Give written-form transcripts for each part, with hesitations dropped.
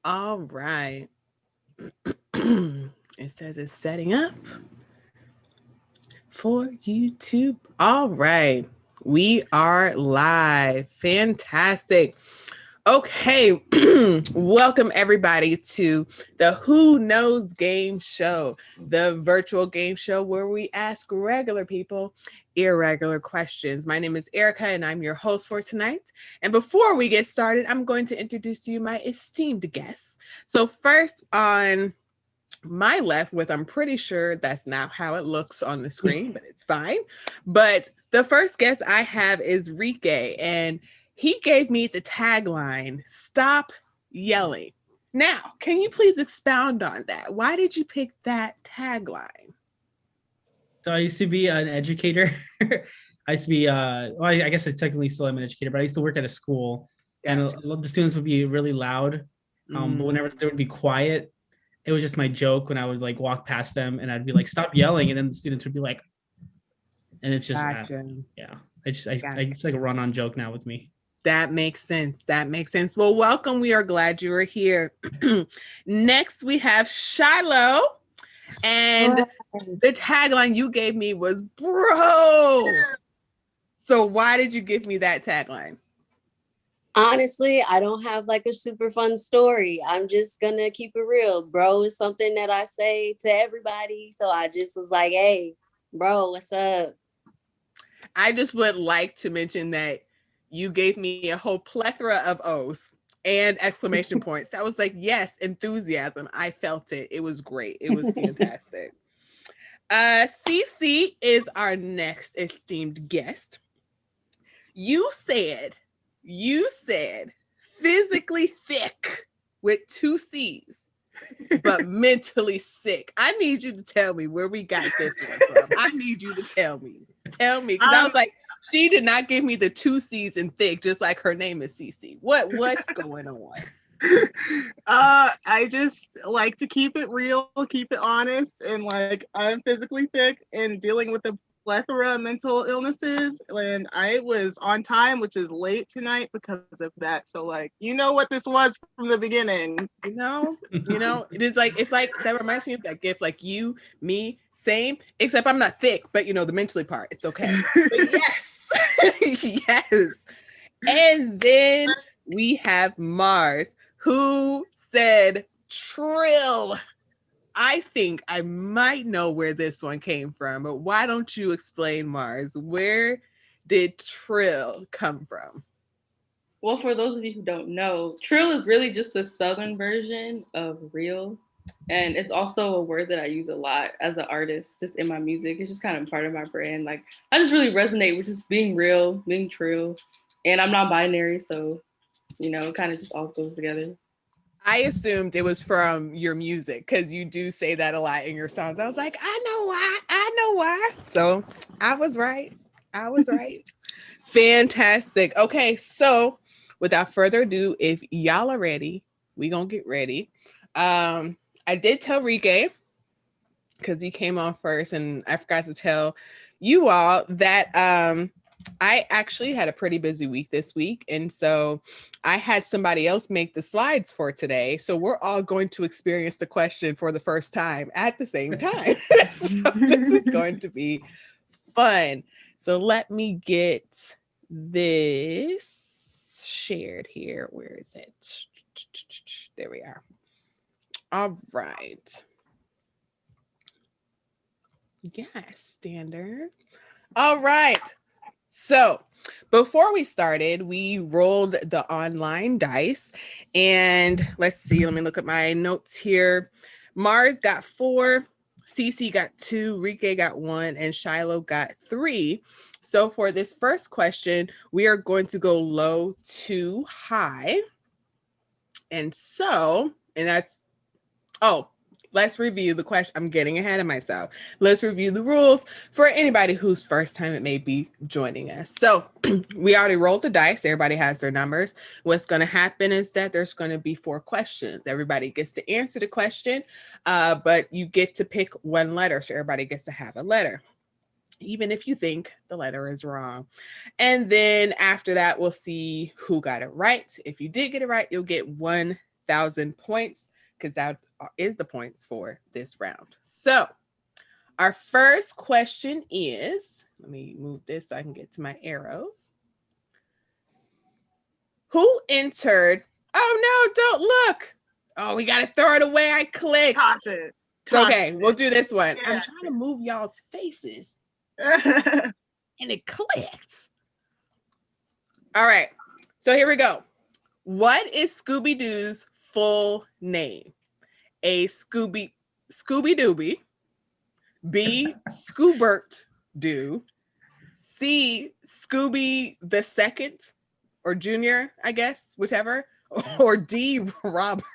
All right. It says it's setting up for YouTube. All right. We are live. Fantastic. Okay. Welcome everybody to the Who Knows Game Show, the virtual game show where we ask regular people irregular questions. My name is Erica and I'm your host for tonight. And before we get started, I'm going to introduce to you my esteemed guests. So first on my left, with I'm pretty sure that's not how it looks on the screen, but it's fine. But the first guest I have is Rike, and he gave me the tagline, "Stop yelling." Now, can you please expound on that? Why did you pick that tagline? So I used to be an educator. I used to be, I guess I technically still am an educator, but I used to work at a school, and Gotcha. the students would be really loud. But whenever they would be quiet, it was just my joke when I would like walk past them and I'd be like, "Stop yelling," and then the students would be like, and it's just, Gotcha. yeah, I Gotcha. it's like a run-on joke now with me. That makes sense. That makes sense. Well, welcome. We are glad you are here. Next, we have Shiloh. And the tagline you gave me was "bro." So why did you give me that tagline? Honestly, I don't have like a super fun story. I'm just gonna keep it real. Bro is something that I say to everybody. So I just was like, hey, bro, what's up? I just would like to mention that you gave me a whole plethora of O's and exclamation points. I was like, yes, enthusiasm. I felt it. It was great. It was fantastic. CC is our next esteemed guest. You said physically thick with 2 C's, but mentally sick. I need you to tell me where we got this one from. I need you to tell me. Tell me. Because I was like, she did not give me the 2 C's in thick, just like her name is CC. What's going on? I just like to keep it real, keep it honest, and like I'm physically thick and dealing with a plethora of mental illnesses, and I was on time, which is late tonight because of that. So like, you know what this was from the beginning. It is like, it's like that reminds me of that gift, like you, me, same, except I'm not thick, but the mentally part, it's okay. But yes, yes. And then we have Mars, who said Trill. I think I might know where this one came from, but why don't you explain, Mars? Where did Trill come from? Well, for those of you who don't know, Trill is really just the southern version of real. And it's also a word that I use a lot as an artist, just in my music. It's just kind of part of my brand. Like, I just really resonate with just being real, being true. And I'm not binary, so, it kind of just all goes together. I assumed it was from your music because you do say that a lot in your songs. I was like, I know why. I know why. So I was right. Fantastic. Okay, so without further ado, if y'all are ready, we gonna get ready. I did tell Rike, because he came on first, and I forgot to tell you all that I actually had a pretty busy week this week. And so I had somebody else make the slides for today. So we're all going to experience the question for the first time at the same time. So this is going to be fun. So let me get this shared here. Where is it? There we are. All right. Yes, standard. All right. So before we started, we rolled the online dice. And let's see, let me look at my notes here. Mars got 4, CC got 2, Rike got 1, and Shiloh got 3. So for this first question, we are going to go low to high. And that's, let's review the question. I'm getting ahead of myself. Let's review the rules for anybody whose first time it may be joining us. So we already rolled the dice. Everybody has their numbers. What's going to happen is that there's going to be 4 questions. Everybody gets to answer the question, but you get to pick one letter. So everybody gets to have a letter, even if you think the letter is wrong. And then after that, we'll see who got it right. If you did get it right, you'll get 1 1,000 points because that is the points for this round. So our first question is, let me move this so I can get to my arrows. Who entered? Oh no, don't look. Oh, we got to throw it away. I clicked. Toss it. Okay, we'll do this one. I'm Yeah. trying to move y'all's faces and it clicked. All right, so here we go. What is Scooby-Doo's full name? A Scooby Dooby, B Scoobert Doo, C Scooby the Second or Junior, I guess, whichever, or D Robert.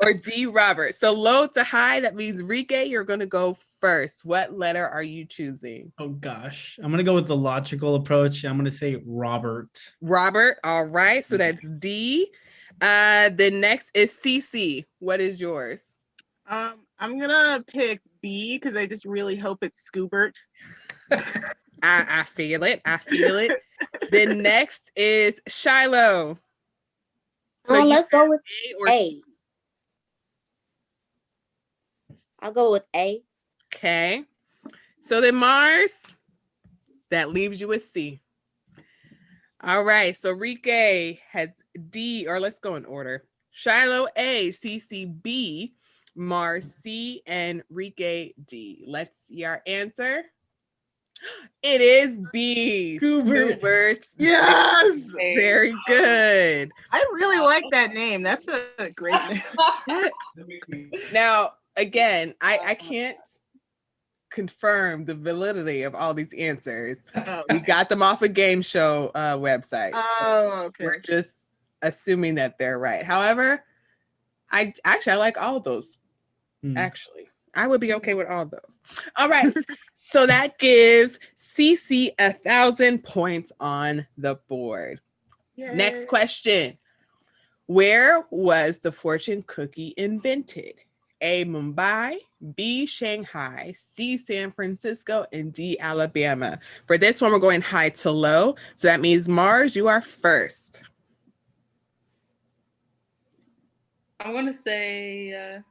Or D Robert. So low to high, that means Rike, you're gonna go first. What letter are you choosing? Oh gosh, I'm gonna go with the logical approach. I'm gonna say Robert. Robert. All right, so that's D. The next is CC. What is yours? I'm gonna pick B because I just really hope it's Scoobert. I feel it. I feel it. The next is Shiloh. So you Let's go with A or A. I'll go with A. Okay. So then Mars, that leaves you with C. All right. So Rike has D, or let's go in order. Shiloh A, CC B, Mars C, and Rike D. Let's see our answer. It is B. Scoobert. Scoobert's D. Yes. Very good. I really like that name. That's a great name. Now, again, I can't confirm the validity of all these answers. We got them off a game show website. So Oh, okay. we're just assuming that they're right. However, I like all of those. Actually, I would be okay with all of those. All right. So that gives CC 1,000 points on the board. Next Yay. question. Where was the fortune cookie invented? A, Mumbai, B, Shanghai, C, San Francisco, and D, Alabama. For this one, we're going high to low. So that means Mars, you are first. I'm gonna say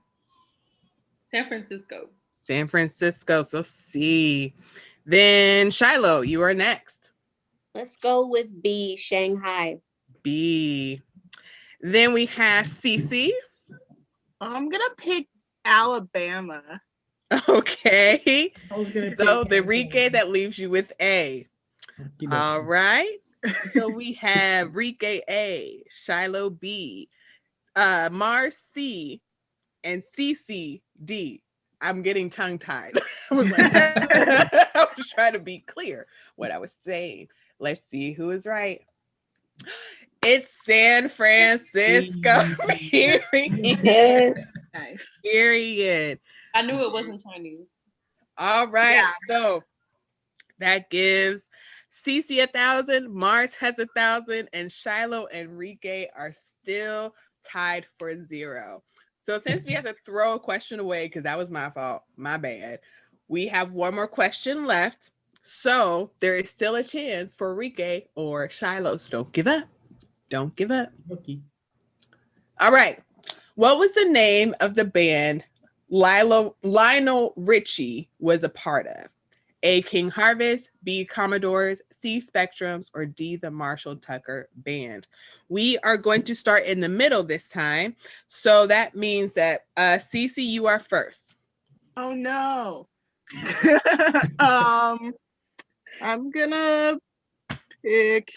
San Francisco. San Francisco, so C. Then Shiloh, you are next. Let's go with B, Shanghai. B. Then we have CC. I'm gonna pick Alabama. Okay. I was gonna So pick the Alabama. Rike, that leaves you with A. All right. So we have Rike A, Shiloh B, Mars C, and CC D. I'm getting tongue tied. I was like, I was trying to be clear what I was saying. Let's see who is right. It's San Francisco. Period. Nice. Period. I knew it wasn't Chinese. All right. Yeah. So that gives CC 1,000, Mars has 1,000, and Shiloh and Rike are still tied for 0. So since we have to throw a question away, because that was my fault, my bad, we have one more question left. So there is still a chance for Rike or Shiloh. So don't give up. Don't give up. Okay. All right. What was the name of the band Lionel Richie was a part of? A, King Harvest, B, Commodores, C, Spectrums, or D, the Marshall Tucker Band. We are going to start in the middle this time. So that means that CC, you are first. Oh no. I'm gonna pick.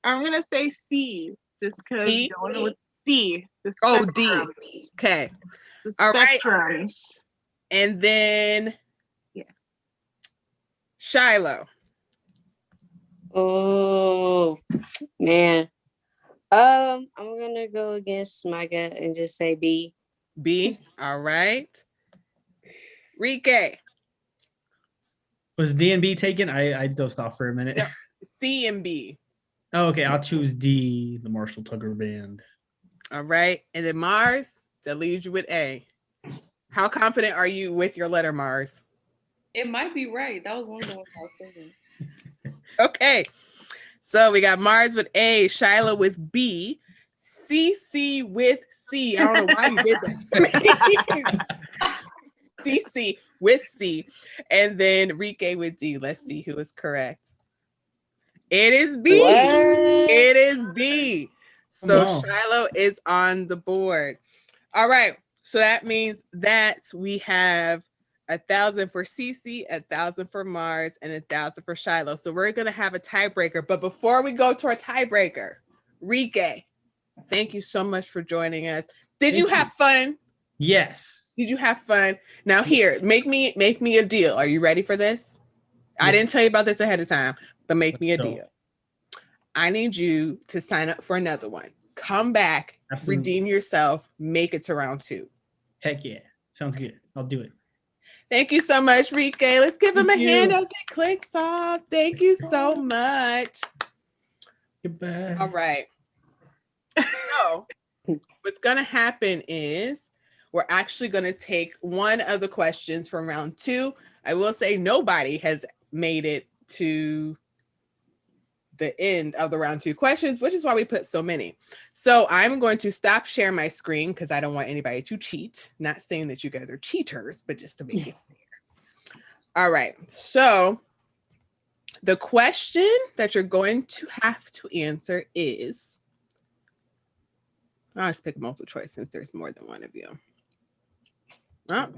I'm gonna say C, just because C? going with C. The Oh, D. Spectrums. Okay. The All right. Spectrums. And then Yeah. Shiloh. Oh man. I'm gonna go against my gut and just say B. B. All right. Rike. Was D and B taken? I dozed off for a minute. No. C and B. Oh, okay, I'll choose D, the Marshall Tucker Band. All right. And then Mars, that leaves you with A. How confident are you with your letter, Mars? It might be right. That was one of the ones I was thinking. Okay. So we got Mars with A, Shiloh with B, CC with C. I don't know why you did that. CC with C. And then Rike with D. Let's see who is correct. It is B. What? It is B. So Wow. Shiloh is on the board. All right. So that means that we have 1,000 for Cece, 1,000 for Mars, and 1,000 for Shiloh. So we're gonna have a tiebreaker. But before we go to our tiebreaker, Rike, thank you so much for joining us. Did you have fun? Yes. Did you have fun? Now here, make me a deal. Are you ready for this? I Yeah. didn't tell you about this ahead of time, but make me a Let's go. deal. I need you to sign up for another one. Come back, Absolutely. redeem yourself, make it to round 2. Heck yeah. Sounds good. I'll do it. Thank you so much, Rike. Let's give him a Thank you. hand as he clicks off. Thank you so much. Goodbye. All right. So what's going to happen is we're actually going to take one of the questions from round 2. I will say nobody has made it to the end of the round 2 questions, which is why we put so many. So I'm going to stop sharing my screen because I don't want anybody to cheat. Not saying that you guys are cheaters, but just to make it clear. All right. So the question that you're going to have to answer is, I'll just pick multiple choice since there's more than one of you. Oh,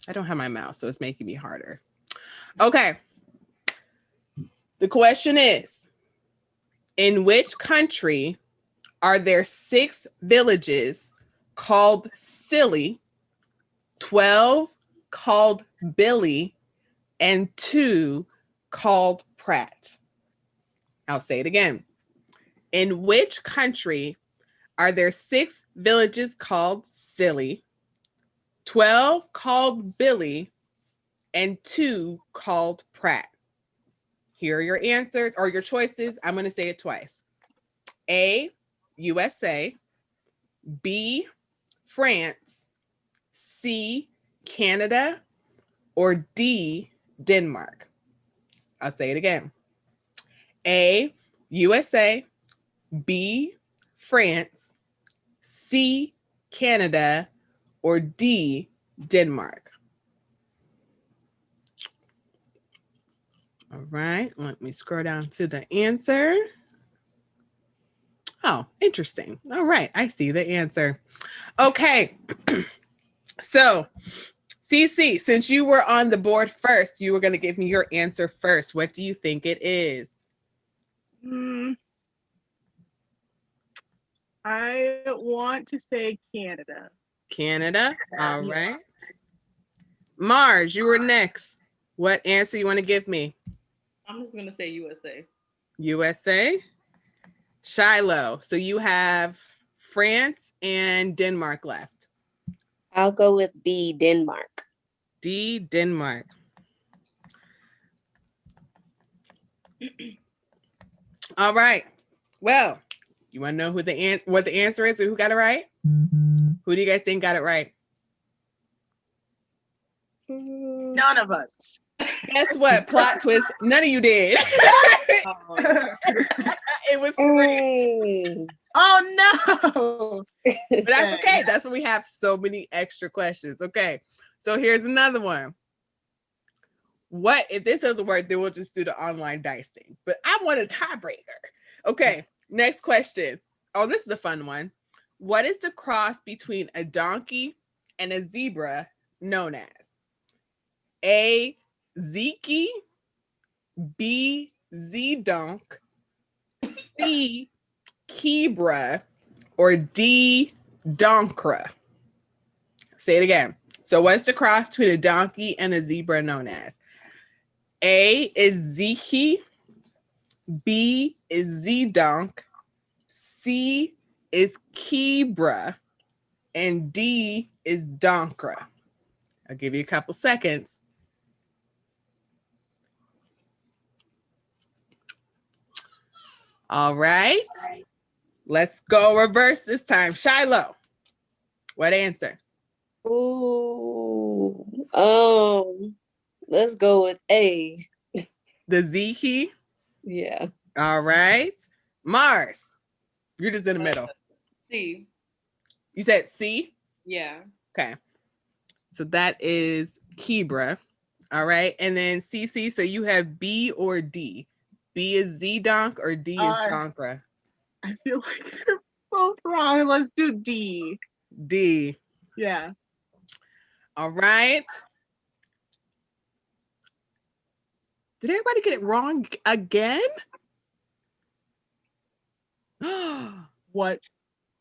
I don't have my mouse, so it's making me harder. Okay. The question is, in which country are there 6 villages called Silly, 12 called Billy, and 2 called Pratt? I'll say it again. In which country are there 6 villages called Silly, 12 called Billy, and 2 called Pratt? Here are your answers or your choices. I'm going to say it twice. A, USA. B, France. C, Canada. Or D, Denmark. I'll say it again. A, USA. B, France. C, Canada. Or D, Denmark. All right, let me scroll down to the answer. Oh, interesting. All right, I see the answer. Okay, so CC, since you were on the board first, you were going to give me your answer first. What do you think it is? I want to say Canada. Canada. All right. Mars, you were next. What answer you want to give me? I'm just gonna say USA. USA. Shiloh. So you have France and Denmark left. I'll go with D, Denmark. D, Denmark. All right. Well, you want to know who what the answer is or who got it right? Who do you guys think got it right? None of us. Guess what? Plot twist. None of you did. It was France. Hey. Oh no. But that's okay. That's why we have so many extra questions. Okay. So here's another one. What if this doesn't work? Then we'll just do the online dice thing. But I want a tiebreaker. Okay. Next question. Oh, this is a fun one. What is the cross between a donkey and a zebra known as? A, Zeke. B, Z-donk. C, Kebra. Or D, Donkra. Say it again. So what's the cross between a donkey and a zebra known as? A is Zeke. B is Z-donk. C is Kebra. And D is Donkra. I'll give you a couple seconds. All right. Let's go reverse this time. Shiloh, what answer? Ooh. Let's go with A. The Zeke. Yeah. All right. Mars, you're just in the middle. C. You said C? Yeah. Okay. So that is Kebra. All right. And then CC, so you have B or D. B is Z-Donk or D is Donkra? I feel like they're both wrong. Let's do D. D. Yeah. All right. Did everybody get it wrong again? What?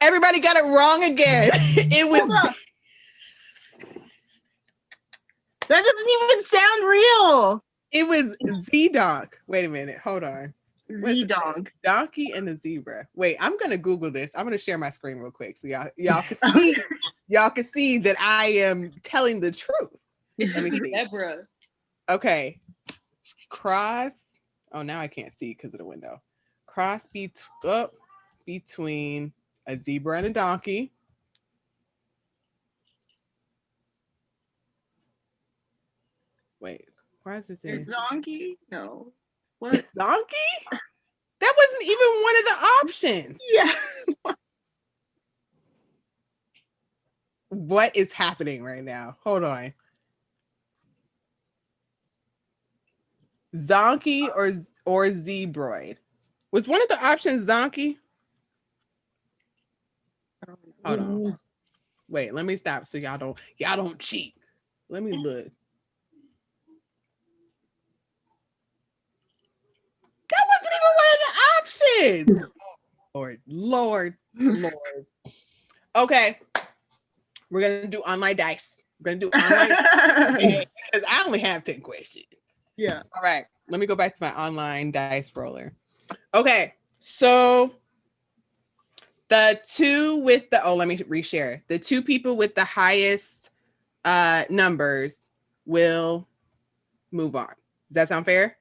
Everybody got it wrong again. It was Hold up. That doesn't even sound real. it was Z-Donk. Wait a minute. Hold on. Z-Dog. Donkey and a zebra. Wait, I'm gonna Google this. I'm gonna share my screen real quick so y'all can see y'all can see that I am telling the truth. It Let me should be see. Zebra. Okay. Cross. Oh, now I can't see because of the window. Cross between a zebra and a donkey. Wait, why is this There's in donkey? No. What? donkey? That wasn't even one of the options. Yeah. What is happening right now? Hold on. Zonkey or zebroid? Was one of the options zonkey? Hold on. Wait, let me stop so y'all don't cheat. Let me look. That wasn't even one of the options. Lord. Okay. We're gonna do online dice. We're gonna do online because I only have 10 questions. Yeah. All right. Let me go back to my online dice roller. Okay. So the two with the let me reshare. The two people with the highest numbers will move on. Does that sound fair?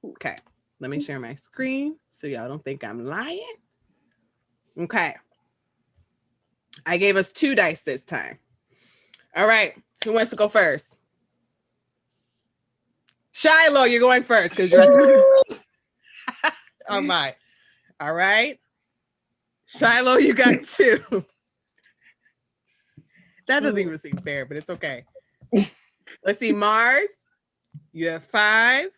Okay. Let me share my screen so y'all don't think I'm lying. Okay. I gave us 2 dice this time. All right. Who wants to go first? Shiloh, you're going first because you're oh my. All right. Shiloh, you got 2. That doesn't even seem fair, but it's okay. Let's see. Mars, you have 5.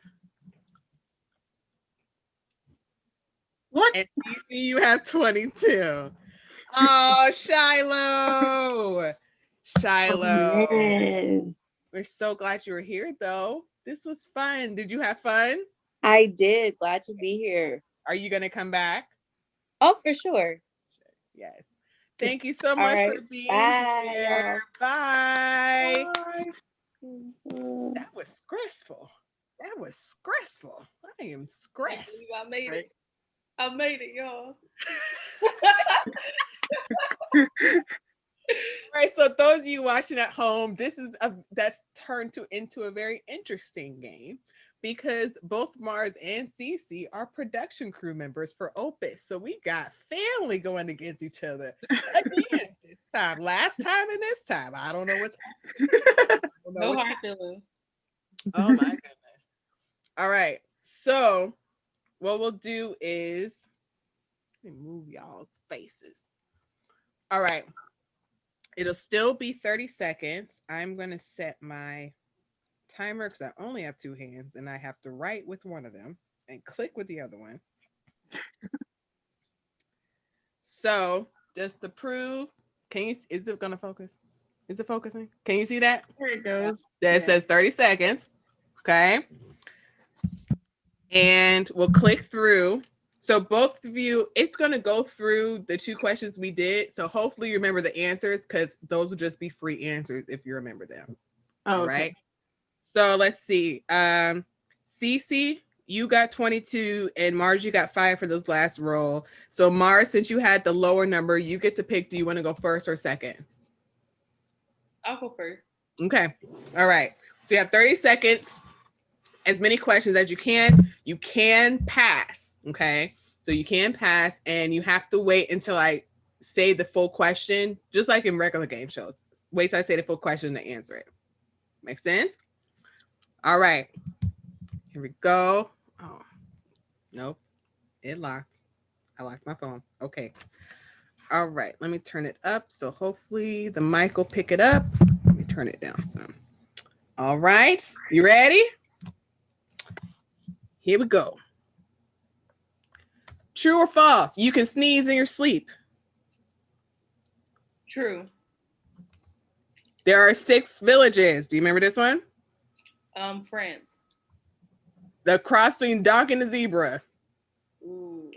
What? And DC, you have 22. Oh, Shiloh. Shiloh. Oh, man. We're so glad you were here, though. This was fun. Did you have fun? I did. Glad to be here. Are you going to come back? Oh, for sure. Yes. Thank you so All much right. for being Bye, here. Bye. Bye. That was stressful. I am stressed. I made it. I made it, y'all. All right, so those of you watching at home, that's turned into a very interesting game because both Mars and Cece are production crew members for Opus. So we got family going against each other again this time. Last time and this time. I don't know what's happening. No hard feelings. Oh my goodness. All right. So what we'll do is let me move y'all's faces. All right. It'll still be 30 seconds. I'm going to set my timer because I only have 2 hands and I have to write with one of them and click with the other one. So just to prove, is it going to focus? Is it focusing? Can you see that? There it goes. That says 30 seconds. Okay. And we'll click through. So both of you, it's going to go through the 2 questions we did. So hopefully you remember the answers because those will just be free answers if you remember them. Oh, all right. So let's see. Cece, you got 22 and Mars, you got 5 for this last roll. So Mars, since you had the lower number, you get to pick. Do you want to go first or second? I'll go first. Okay. All right. So you have 30 seconds. As many questions as you can. You can pass. Okay. So you can pass and you have to wait until I say the full question, just like in regular game shows. Wait till I say the full question to answer it. Make sense? All right. Here we go. Oh, nope. It locked. I locked my phone. Okay. All right, let me turn it up. So hopefully the mic will pick it up. Let me turn it down some. All right, you ready? Here we go. True or false? You can sneeze in your sleep. True. There are 6 villages. Do you remember this one? France. The cross between donkey and the zebra. Ooh.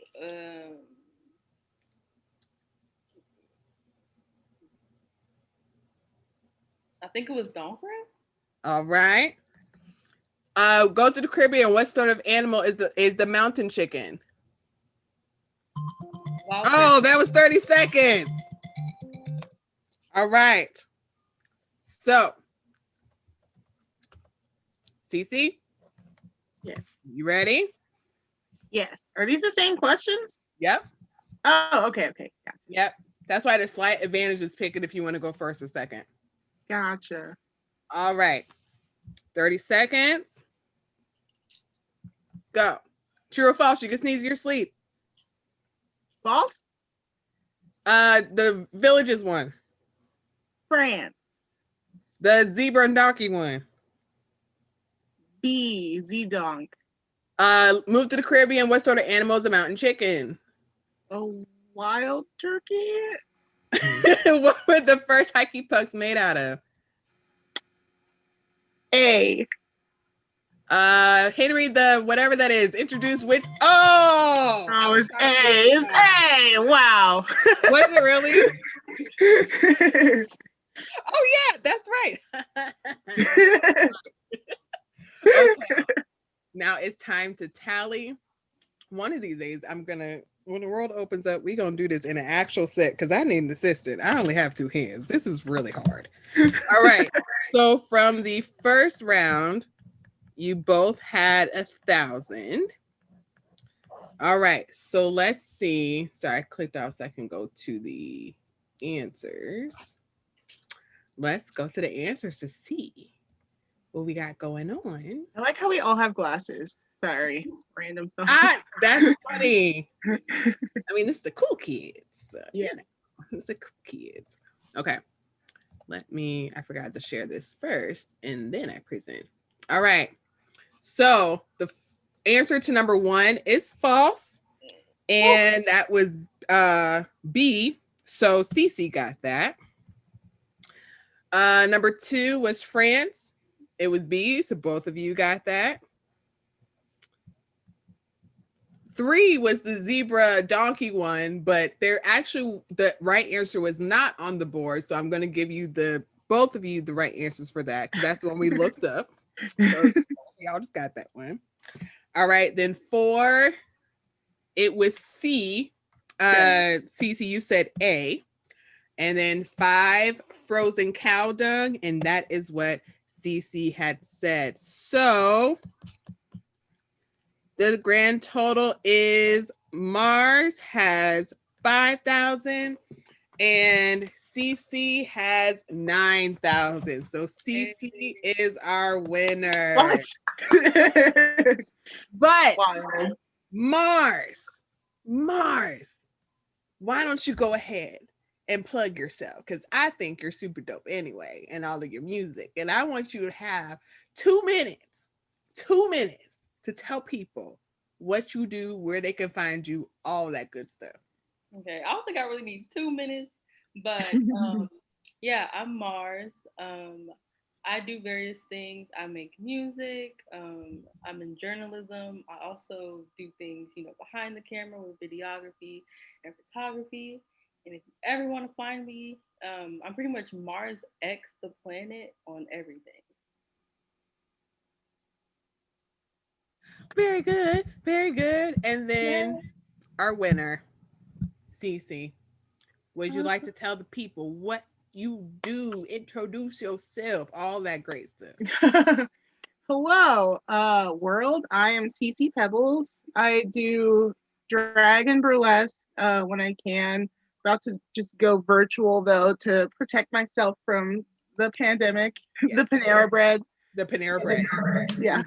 I think it was Donfred. All right. Go to the Caribbean. What sort of animal is the mountain chicken? Wild Oh, that was 30 seconds. All right. So, Cece? Yes. You ready? Yes. Are these the same questions? Yep. Oh, okay. Gotcha. Yep. That's why the slight advantage is picking if you want to go first or second. Gotcha. All right. 30 seconds. Go. True or false? You can sneeze in your sleep. False? The villages one. France. The zebra and donkey one. B. Z-Donk. Move to the Caribbean. What sort of animal is a mountain chicken? A wild turkey? What were the first hickey pucks made out of? A. Henry, the whatever that is, introduced which? Oh, Oh, it's A. It's A. Wow. Was it really? Oh yeah, that's right. Okay. Now it's time to tally. One of these days, when the world opens up, we're gonna do this in an actual set because I need an assistant. I only have 2 hands. This is really hard. All right. So from the first round, you both had 1,000. All right. So let's see. Sorry, I clicked off so I can go to the answers. Let's go to the answers to see what we got going on. I like how we all have glasses. Sorry, random thought. That's funny. I mean, this is the cool kids. Yeah. It's the cool kids. Okay. I forgot to share this first and then I present. All right. So the answer to number 1 is false. And that was B. So Cece got that. Number 2 was France. It was B. So both of you got that. 3 was the zebra donkey one, but the right answer was not on the board. So I'm going to give you both of you the right answers for that because that's the one we looked up. So y'all just got that one. All right, then 4, it was C. Cece, you said A. And then 5, frozen cow dung, and that is what Cece had said. So the grand total is Mars has 5,000 and Cece has 9,000. So Cece is our winner. What? But Wild. Mars, why don't you go ahead and plug yourself? Because I think you're super dope anyway, and all of your music. And I want you to have 2 minutes to tell people what you do, where they can find you, all that good stuff. Okay, I don't think I really need 2 minutes, but yeah, I'm Mars. I do various things. I make music. I'm in journalism. I also do things, behind the camera with videography and photography. And if you ever want to find me, I'm pretty much Mars X the planet on everything. Very good, very good. And then our winner, Cece, would you like to tell the people what you do, introduce yourself, all that great stuff? Hello, world. I am Cece Pebbles. I do drag and burlesque when I can. About to just go virtual though to protect myself from the pandemic, the Panera Bread. The Panera Bread. Yeah.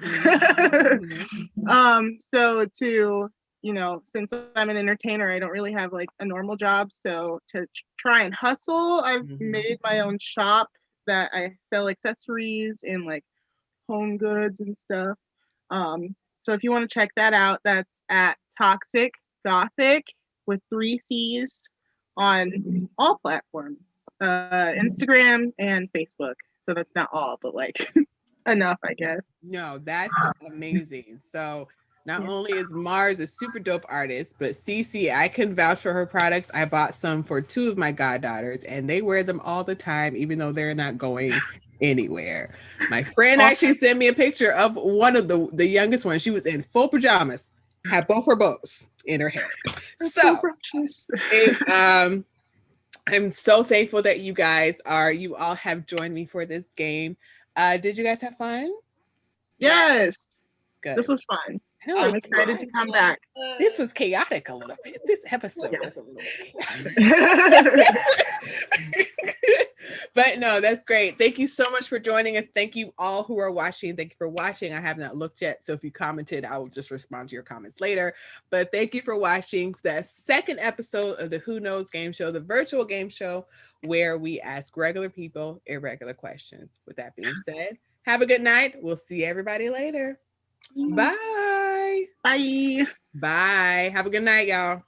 Mm-hmm. So to since I'm an entertainer, I don't really have like a normal job. So to try and hustle, I've made my own shop that I sell accessories and like home goods and stuff. So if you want to check that out, that's at Toxic Gothic with 3 C's on all platforms, Instagram and Facebook. So that's not all, but like enough, I guess. No, that's amazing. So not only is Mars a super dope artist, but Cece, I can vouch for her products. I bought some for 2 of my goddaughters, and they wear them all the time, even though they're not going anywhere. My friend actually sent me a picture of one of the youngest one. She was in full pajamas, had both her bows in her hair. So I'm so thankful that you all have joined me for this game. Did you guys have fun? Yes. Good. This was fun. I'm excited to come back. This was chaotic a little bit. This episode was a little bit chaotic. But no, that's great. Thank you so much for joining us. Thank you all who are watching. Thank you for watching. I have not looked yet, so if you commented, I will just respond to your comments later. But thank you for watching the second episode of the Who Knows Game Show, the virtual game show where we ask regular people irregular questions. With that being said, have a good night. We'll see everybody later. Bye. Bye. Bye. Have a good night, y'all.